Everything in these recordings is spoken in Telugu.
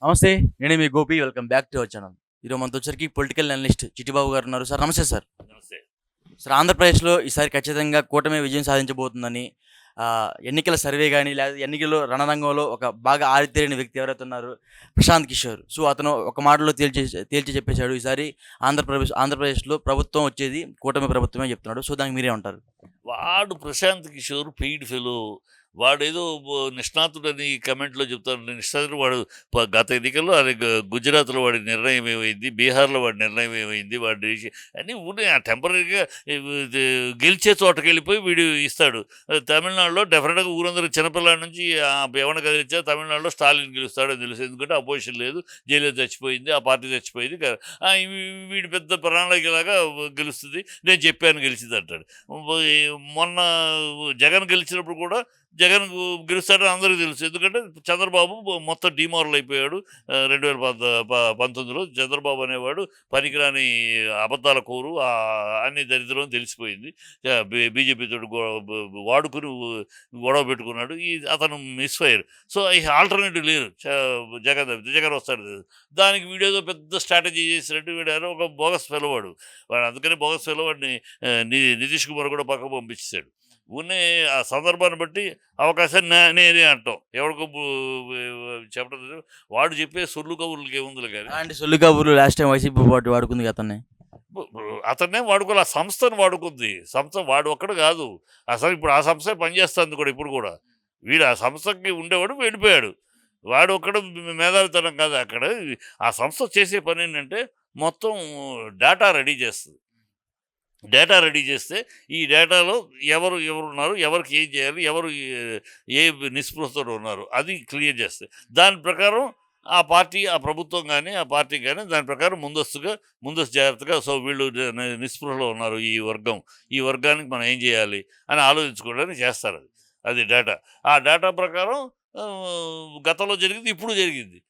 నమస్తే. నేనే మీ Gopi. Welcome back to our channel. ఈరోజు మనతో వచ్చరికి పొలిటికల్ అనలిస్ట్ చిట్టిబాబు గారు ఉన్నారు. సార్ నమస్తే సార్. నమస్తే. సార్ ఆంధ్రప్రదేశ్‌లో ఈసారి ఖచ్చితంగా కూటమి విజయం సాధించబోతుందని ఎన్నికల సర్వే గాని, లేదా ఎన్నికల్లో రణరంగంలో ఒక బాగా ఆరితేరిన వ్యక్తి ఎవరైతే ఉన్నారో ప్రశాంత్ కిషోర్. సో, అతను ఒక మాటలో తేల్చి చెప్పేసాడు. ఈసారి ఆంధ్రప్రదేశ్‌లో ప్రభుత్వం వచ్చేది కూటమి ప్రభుత్వమే చెప్తున్నాడు. సో, దానికి మీరేమంటారు? వాడు ప్రశాంత్ కిషోర్ పెయిడ్ ఫెలో. వాడేదో నిష్ణాతుడని కామెంట్‌లో చెప్తాను. నిష్ణాతుడు వాడు గత ఎన్నికల్లో అది గుజరాత్‌లో వాడి నిర్ణయం ఏమైంది, బీహార్‌లో వాడి నిర్ణయం ఏమైంది, వాడి అన్నీ ఉన్నాయి. టెంపరరీగా ఇది గెలిచే చోటకెళ్ళిపోయి వీడు ఇస్తాడు. తమిళనాడులో డెఫినెట్‌గా ఊరందరూ చిన్నపిల్లాడి నుంచి ఎవరిని కదిలించా తమిళనాడులో స్టాలిన్ గెలుస్తాడని తెలుసు. ఎందుకంటే అపోజిషన్ లేదు, జయలలిత చచ్చిపోయింది, ఆ పార్టీ చచ్చిపోయింది. వీడు పెద్ద ప్రణాళికలాగా గెలుస్తుంది. నేను చెప్పాను గెలిచింది అంటాడు. మొన్న జగన్ గెలిచినప్పుడు కూడా జగన్ గెలుస్తాడని అందరికీ తెలుసు. ఎందుకంటే చంద్రబాబు మొత్తం డీమారల్ అయిపోయాడు. 2019లో చంద్రబాబు అనేవాడు పనికిరాని అబద్ధాల కోరు, అన్ని దరిద్రం తెలిసిపోయింది. బీజేపీ తోటి వాడుకుని గొడవ పెట్టుకున్నాడు. అతను మిస్ఫైర్. సో ఈ ఆల్టర్నేటివ్ లేరు. జగన్ వస్తాడు. దానికి వీడేదో పెద్ద స్ట్రాటజీ చేసినట్టు వీడు ఒక బోగస్ ఫెలవాడు. వాడు అందుకని బోగస్ ఫెలవాడిని నితీష్ కుమార్ కూడా పక్కకు పంపించేశాడు. ఉన్న ఆ సందర్భాన్ని బట్టి అవకాశాన్ని నేనే అంటాం. ఎవరికో చెప్పడం వాడు చెప్పే సొల్లు కబుర్లకి ఏముందిలే కానీ. అలాంటి సొల్లు కబుర్లు లాస్ట్ టైం వైసీపీ పార్టీ వాడుకుంది కదా అతన్ని. అతన్నే వాడుకోవాలి. ఆ సంస్థను వాడుకుంది. సంస్థ వాడు ఒక్కడు కాదు. అసలు ఇప్పుడు ఆ సంస్థ పనిచేస్తుంది కూడా. ఇప్పుడు కూడా వీడు ఆ సంస్థకి ఉండేవాడు వెళ్ళిపోయాడు. వాడు ఒక్కడు మేధావితనం కాదు. అక్కడ ఆ సంస్థ చేసే పని ఏంటంటే మొత్తం డేటా రెడీ చేస్తుంది. డేటా రెడీ చేస్తే ఈ డేటాలో ఎవరున్నారు, ఎవరికి ఏం చేయాలి, ఎవరు ఏ నిస్పృహతో ఉన్నారు అది క్లియర్ చేస్తే దాని ప్రకారం ఆ పార్టీ, ఆ ప్రభుత్వం కానీ, ఆ పార్టీ కానీ దాని ప్రకారం ముందస్తు జాగ్రత్తగా సో వీళ్ళు నిస్పృహలో ఉన్నారు ఈ వర్గానికి మనం ఏం చేయాలి అని ఆలోచించుకోవడానికి చేస్తారు. అది డేటా. ఆ డేటా ప్రకారం గతంలో జరిగింది, ఇప్పుడు జరిగింది.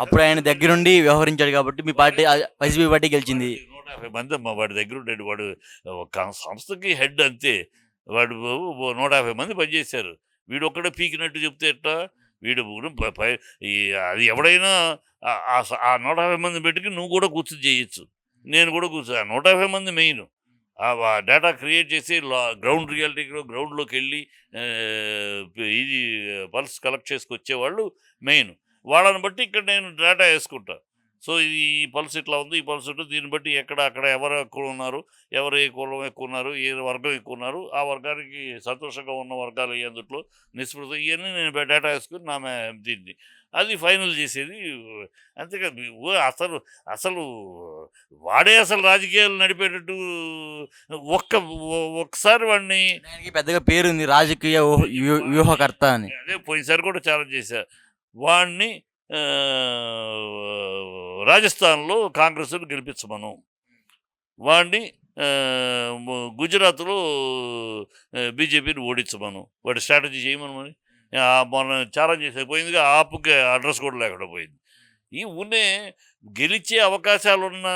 అప్పుడు ఆయన దగ్గరుండి వ్యవహరించాడు కాబట్టి మీ పార్టీ వైసీపీ పార్టీ గెలిచింది. 150 మంది అమ్మ వాడి దగ్గర ఉండేది. వాడు ఒక సంస్థకి హెడ్ అంతే. వాడు 150 మంది పనిచేశారు. వీడు ఒక్కడే పీకినట్టు చెప్తే ఎట్లా? వీడు అది ఎవడైనా ఆ 150 మంది పెట్టుకుని నువ్వు కూడా కూర్చొని చేయొచ్చు, నేను కూడా కూర్చో. ఆ 150 మంది మెయిన్. ఆ డేటా క్రియేట్ చేసి గ్రౌండ్ రియాలిటీలో గ్రౌండ్లోకి వెళ్ళి ఇది పల్స్ కలెక్ట్ చేసుకొచ్చేవాళ్ళు మెయిన్. వాళ్ళని బట్టి ఇక్కడ నేను డేటా వేసుకుంటా. సో ఈ పల్స్ ఇట్లా ఉంది, ఈ పల్స్ ఉంటుంది. దీన్ని బట్టి అక్కడ ఎవరు ఎక్కువ ఉన్నారు, ఎవరు ఏ కులం ఎక్కువ ఉన్నారు, ఏ వర్గం ఎక్కువ ఉన్నారు, ఆ వర్గానికి సంతోషంగా ఉన్న వర్గాలు అందుట్లో నిస్పృహ ఇవన్నీ నేను డేటా వేసుకుని దీన్ని అది ఫైనల్ చేసేది. అంతేకాదు అసలు వాడే అసలు రాజకీయాలు నడిపేటట్టు ఒక్కసారి వాడిని పెద్దగా పేరుంది రాజకీయ వ్యూహకర్త అని. అదే పోయినసారి కూడా ఛాలెంజ్ చేశా వాడిని. రాజస్థాన్లో కాంగ్రెస్ను గెలిపించమను, వాడిని గుజరాత్లో బీజేపీని ఓడించమను, వాడి స్ట్రాటజీ చేయమను. మరి మొన్న ఛాలెంజ్ చేసే పోయిందిగా, ఆపుకి అడ్రస్ కూడా లేకుండా పోయింది. ఈ గెలిచే అవకాశాలున్న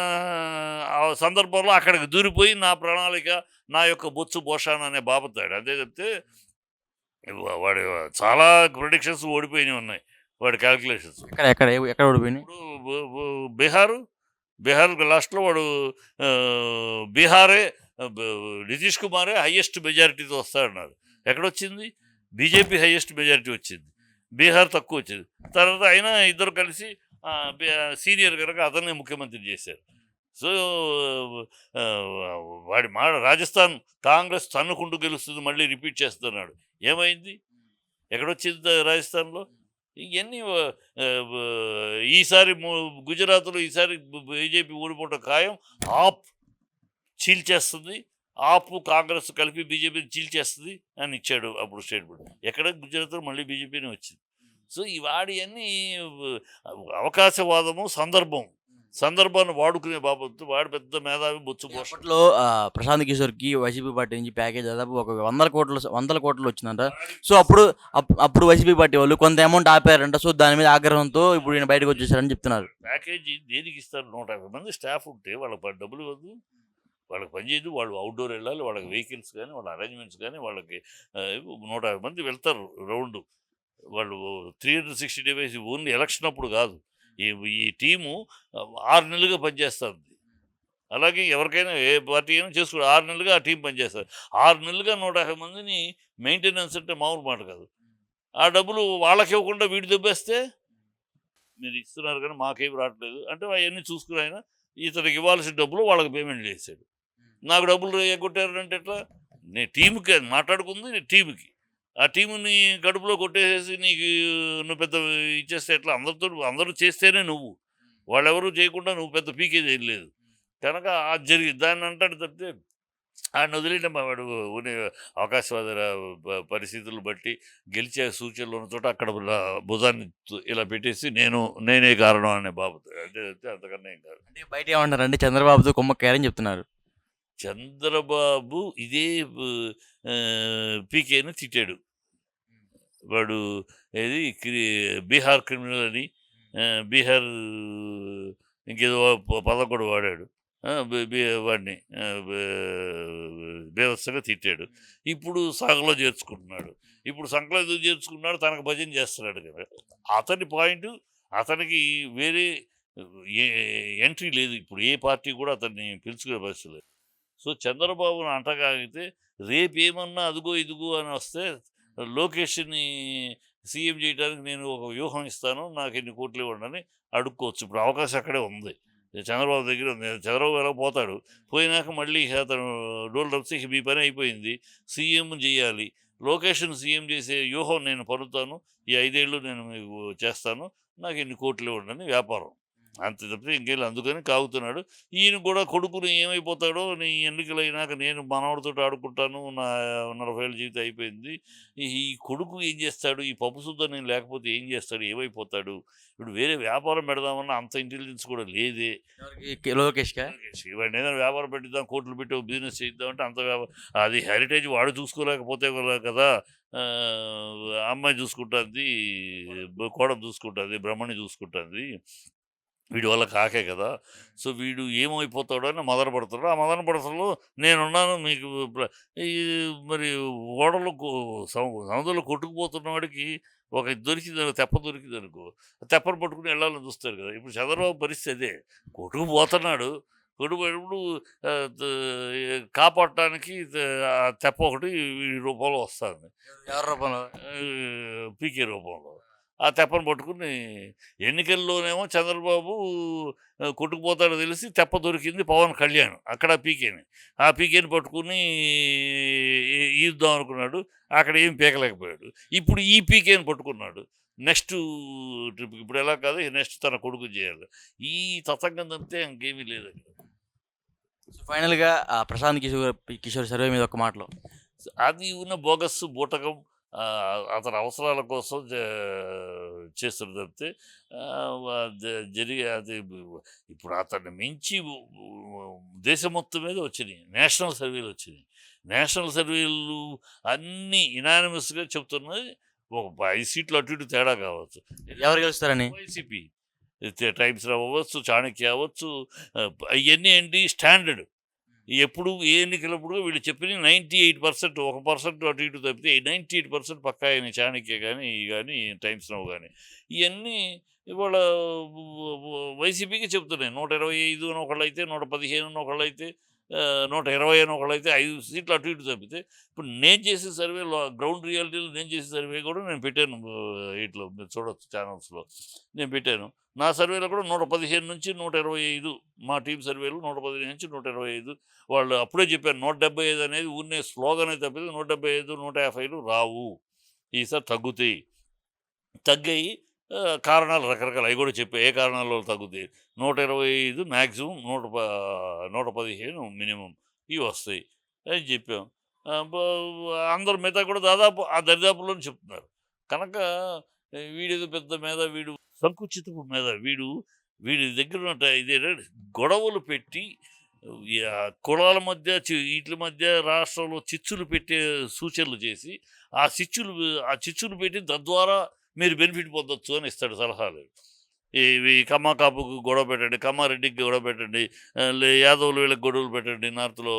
సందర్భంలో అక్కడికి దూరిపోయి నా ప్రణాళిక, నా యొక్క బొత్సు భోషాన్ అనే బాబుతాడు. అంతే చెప్తే వాడు చాలా ప్రిడిక్షన్స్ ఓడిపోయినవి ఉన్నాయి. వాడి క్యాల్కులేషన్స్ ఎక్కడ ఓడిపోయినాయి. ఇప్పుడు బీహార్ లాస్ట్లో వాడు బీహారే నితీష్ కుమారే హయ్యెస్ట్ మెజారిటీతో వస్తాడన్నారు. ఎక్కడొచ్చింది? బీజేపీ హయ్యెస్ట్ మెజారిటీ వచ్చింది, బీహార్ తక్కువ వచ్చింది. తర్వాత అయినా ఇద్దరు కలిసి సీనియర్ కనుక అతన్నే ముఖ్యమంత్రి చేశారు. సో వాడి రాజస్థాన్ కాంగ్రెస్ తన్నుకుంటూ గెలుస్తుంది, మళ్ళీ రిపీట్ చేస్తున్నాడు. ఏమైంది? ఎక్కడొచ్చింది రాజస్థాన్లో? ఇవన్నీ ఈసారి గుజరాత్లో ఈసారి బీజేపీ ఓడిపోవడం ఖాయం. ఆప్ చీల్చేస్తుంది, ఆపు కాంగ్రెస్ కలిపి బీజేపీని చీల్చేస్తుంది అని ఇచ్చాడు అప్పుడు స్టేట్మెంట్. ఎక్కడ? గుజరాత్లో మళ్ళీ బీజేపీనే వచ్చింది. సో ఈ వాడి అన్నీ అవకాశవాదము, సందర్భాన్ని వాడుకునే బాబు. వాడు పెద్ద మేధావి, బొచ్చు పోషణ. అప్పట్లో ప్రశాంత్ కిషోర్కి వైసీపీ పార్టీ నుంచి ప్యాకేజ్ దాదాపు ఒక 100 కోట్లు వచ్చిందంట. సో అప్పుడు వైసీపీ పార్టీ వాళ్ళు కొంత అమౌంట్ ఆపారంట. సో దాని మీద ఆగ్రహంతో ఇప్పుడు ఈయన బయటకు వచ్చేసారని చెప్తున్నారు. ప్యాకేజీ దేనికి ఇస్తారు? 150 మంది స్టాఫ్ ఉంటే వాళ్ళకి డబ్బులు వద్దు, వాళ్ళకి పనిచేయదు. వాళ్ళు అవుట్డోర్ వెళ్ళాలి, వాళ్ళకి వెహికల్స్ కానీ, వాళ్ళ అరేంజ్మెంట్స్ కానీ, వాళ్ళకి 150 మంది వెళ్తారు రౌండ్. వాళ్ళు 360 డేస్ ఓన్లీ ఎలక్షన్ అప్పుడు కాదు. ఈ ఈ టీము 6 నెలలుగా పనిచేస్తుంది. అలాగే ఎవరికైనా ఏ పార్టీ అయినా చేసుకో 6 నెలలుగా ఆ టీం పనిచేస్తారు. 6 నెలలుగా 150 మందిని మెయింటెనెన్స్ అంటే మామూలు మాట కాదు. ఆ డబ్బులు వాళ్ళకివ్వకుండా వీడు దొబ్బేస్తే, మీరు ఇస్తున్నారు కానీ మాకేమి రావట్లేదు అంటే అవన్నీ చూసుకుని ఆయన ఇతనికి ఇవ్వాల్సిన డబ్బులు వాళ్ళకి పేమెంట్ చేశాడు. నాకు డబ్బులు ఎగ్గొట్టారంటే ఎట్లా? నేను టీంకి మాట్లాడుకుంది టీంకి. ఆ టీముని కడుపులో కొట్టేసేసి నీకు నువ్వు పెద్ద ఇచ్చేస్తే ఎట్లా? అందరూ చేస్తేనే నువ్వు. వాళ్ళెవరూ చేయకుండా నువ్వు పెద్ద పీకేది ఏం లేదు. కనుక అది జరిగింది. దాన్ని అంటాడు తప్పితే ఆడిని వదిలేయడం వాడు అవకాశవాద పరిస్థితులు బట్టి గెలిచే సూచనలు ఉన్న చోట అక్కడ భుజాన్ని ఇలా పెట్టేసి నేనే కారణం అనే బాబు అంటే అంతకన్నా ఏం కాదు. అంటే బయట ఏమంటారంటే చంద్రబాబుతో కుమ్మక్కారని చెప్తున్నారు. చంద్రబాబు ఇదే పీకేని తిట్టాడు. వాడు ఏది బీహార్ క్రిమినల్ అని బీహార్ ఇంకేదో పదం కూడా వాడాడు. వాడిని బీభత్సంగా తిట్టాడు. ఇప్పుడు సాగులో చేర్చుకుంటున్నాడు. ఇప్పుడు సంకలో ఎందుకు చేర్చుకున్నాడు? తనకు భజన చేస్తున్నాడు కదా. అతని పాయింట్ అతనికి వేరే ఎంట్రీ లేదు. ఇప్పుడు ఏ పార్టీ కూడా అతన్ని పిలుచుకునే పరిస్థితి లేదు. సో చంద్రబాబును అంటగాగితే రేపేమన్నా అదుగో ఇదిగో అని వస్తే లోకేష్ని సీఎం చేయడానికి నేను ఒక వ్యూహం ఇస్తాను, నాకు ఎన్ని కోట్లు ఇవ్వండి అని అడుక్కోవచ్చు. ఇప్పుడు అవకాశం అక్కడే ఉంది, చంద్రబాబు దగ్గర ఉంది. చంద్రబాబు ఎలా పోతాడు? పోయినాక మళ్ళీ అతను డోల్ రప్సి మీ పని అయిపోయింది, సీఎం చేయాలి. లోకేష్ను సీఎం చేసే వ్యూహం నేను పనుతాను, ఈ 5 ఏళ్ళు నేను మీకు చేస్తాను, నాకు ఎన్ని కోట్లు ఇవ్వండి అని వ్యాపారం. అంతే తప్పితే ఇంకేం. అందుకని కాగుతున్నాడు. ఈయన కూడా కొడుకుని ఏమైపోతాడో, నీ ఎన్నికలు అయినాక నేను మనవడితో ఆడుకుంటాను, నా 40 ఏళ్ళ జీవితం అయిపోయింది, ఈ కొడుకు ఏం చేస్తాడు, ఈ పప్పు శుద్ధ నేను లేకపోతే ఏం చేస్తాడు, ఏమైపోతాడు, ఇప్పుడు వేరే వ్యాపారం పెడదామన్నా అంత ఇంటెలిజెన్స్ కూడా లేదే. లోకేష్కా ఇవాడు ఏదైనా వ్యాపారం పెట్టిద్దాం, కోట్లు పెట్టి ఒక బిజినెస్ చేద్దామంటే అంత అది హెరిటేజ్ వాడు చూసుకోలేకపోతే కదా. అమ్మాయి చూసుకుంటుంది, కోడలు చూసుకుంటుంది, బ్రహ్మణి చూసుకుంటుంది, వీడి వల్ల కాకే కదా. సో వీడు ఏమైపోతాడో అని మదన పడతాడు. ఆ మదన పడతలో నేనున్నాను మీకు ఈ మరి ఓడలు సముద్రంలో కొట్టుకుపోతున్న వాడికి ఒక ఇది దొరికింది, తెప్ప దొరికింది అనుకో, తెప్పను పట్టుకుని వెళ్ళాలని చూస్తారు కదా. ఇప్పుడు చంద్రబాబు పరిస్థితి అదే, కొట్టుకుపోతున్నాడు. కొట్టుకుపోయినప్పుడు కాపాడటానికి ఆ తెప్ప ఒకటి వీడి రూపంలో వస్తుంది, ఎవరి రూపంలో? పీకే రూపంలో. ఆ తెప్పను పట్టుకుని ఎన్నికల్లోనేమో చంద్రబాబు కొట్టుకుపోతాడో తెలిసి తెప్ప దొరికింది పవన్ కళ్యాణ్, అక్కడ పీకేని. ఆ పీకేని పట్టుకుని ఈద్దాం అనుకున్నాడు, అక్కడ ఏం పీకలేకపోయాడు. ఇప్పుడు ఈ పీకేని పట్టుకున్నాడు నెక్స్ట్ ట్రిప్. ఇప్పుడు ఎలా కాదు, నెక్స్ట్ తన కొడుకు చేయాలి. ఈ తతంగం తప్పితే ఇంకేమీ లేదు. సో ఫైనల్గా ప్రశాంత్ కిషోర్ సర్వే మీద ఒక మాటలో, అది ఉన్న బోగస్ బూటకం అతని అవసరాల కోసం చేస్తున్న తప్పితే జరిగే అది ఇప్పుడు అతన్ని మించి దేశం మొత్తం మీద వచ్చినాయి నేషనల్ సర్వేలు వచ్చినాయి. నేషనల్ సర్వేలు అన్నీ ఇనానిమస్గా చెప్తున్నది. ఒక 5 సీట్లు అటు ఇటు తేడా కావచ్చు, ఎవరు గెలుస్తారని. వైసీపీ టైమ్స్ అవ్వచ్చు, చాణక్య అవ్వచ్చు, అవన్నీ ఏంటి స్టాండర్డ్. ఎప్పుడు ఏ ఎన్నికలప్పుడు వీళ్ళు చెప్పిన 98%, 1% అటు ఇటు తప్పితే 98% పక్కా అయినాయి. చాణక్య కానీ కానీ టైమ్స్ నవ్ కానీ ఇవన్నీ ఇవాళ వైసీపీకి చెప్తున్నాయి. 125 అని ఒకళ్ళైతే, 115 అని ఒకళ్ళైతే, 120 అని ఒకళ్ళైతే 5 సీట్లు అటు ఇటు తప్పితే. ఇప్పుడు నేను చేసే సర్వేలో గ్రౌండ్ రియాలిటీలో నేను చేసే సర్వే కూడా నేను పెట్టాను, ఇట్లా మీరు చూడొచ్చు ఛానల్స్లో నేను పెట్టాను. నా సర్వేలో కూడా 115 నుంచి 125, మా టీం సర్వేలు 115 నుంచి 125. వాళ్ళు అప్పుడే చెప్పారు 175 అనేది ఊరినే స్లోగన్ అయితే తప్పితే 175, 150 రావు, ఈసారి తగ్గాయి. కారణాలు రకరకాలు అవి కూడా చెప్పాయి, ఏ కారణాల వల్ల తగ్గుతాయి. 125 మ్యాక్సిమం, 115 మినిమం ఇవి వస్తాయి అని చెప్పాం. అందరు మిగతా కూడా దాదాపు ఆ దరిదాపులోనే చెప్తున్నారు. కనుక వీడేదో పెద్ద మీద, వీడు సంకుచితపు మీద, వీడి దగ్గర ఉన్న ఇదే గొడవలు పెట్టి కులాల మధ్య వీటి మధ్య రాష్ట్రంలో చిచ్చులు పెట్టే సూచనలు చేసి ఆ చిచ్చులు పెట్టి తద్వారా మీరు బెనిఫిట్ పొందొచ్చు అని ఇస్తాడు సలహాలు. ఇవి కమ్మ కాపుకు గొడవ పెట్టండి, కమ్మారెడ్డికి గొడవ పెట్టండి, యాదవులు వీళ్ళకి గొడవలు పెట్టండి, నార్త్లో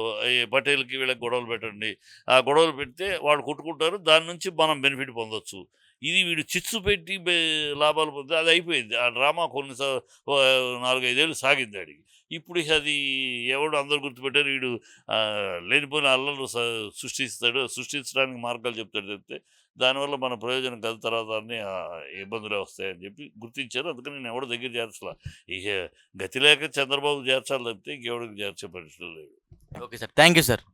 పటేల్కి వీళ్ళకి గొడవలు పెట్టండి. ఆ గొడవలు పెడితే వాళ్ళు కొట్టుకుంటారు, దాని నుంచి మనం బెనిఫిట్ పొందొచ్చు. ఇది వీడు చిచ్చు పెట్టి లాభాలు పొంది అది అయిపోయింది. ఆ డ్రామా కొన్ని 4, 5 ఏళ్ళు సాగింది ఆడికి. ఇప్పుడు ఇక అది ఎవడు అందరూ గుర్తుపెట్టారు. వీడు లేనిపోయిన అల్లర్లు సృష్టించడానికి మార్గాలు చెప్తాడు తప్పితే, దానివల్ల మన ప్రయోజనం కాదు. తర్వాత అన్నీ ఇబ్బందులే వస్తాయని చెప్పి గుర్తించారు. అందుకని నేను ఎవడి దగ్గర చేర్చలా. ఇక గతి లేక చంద్రబాబు చేర్చాలి తప్పితే ఇంకెవడికి చేర్చే పరిస్థితులు లేవు. Okay sir. Thank you sir.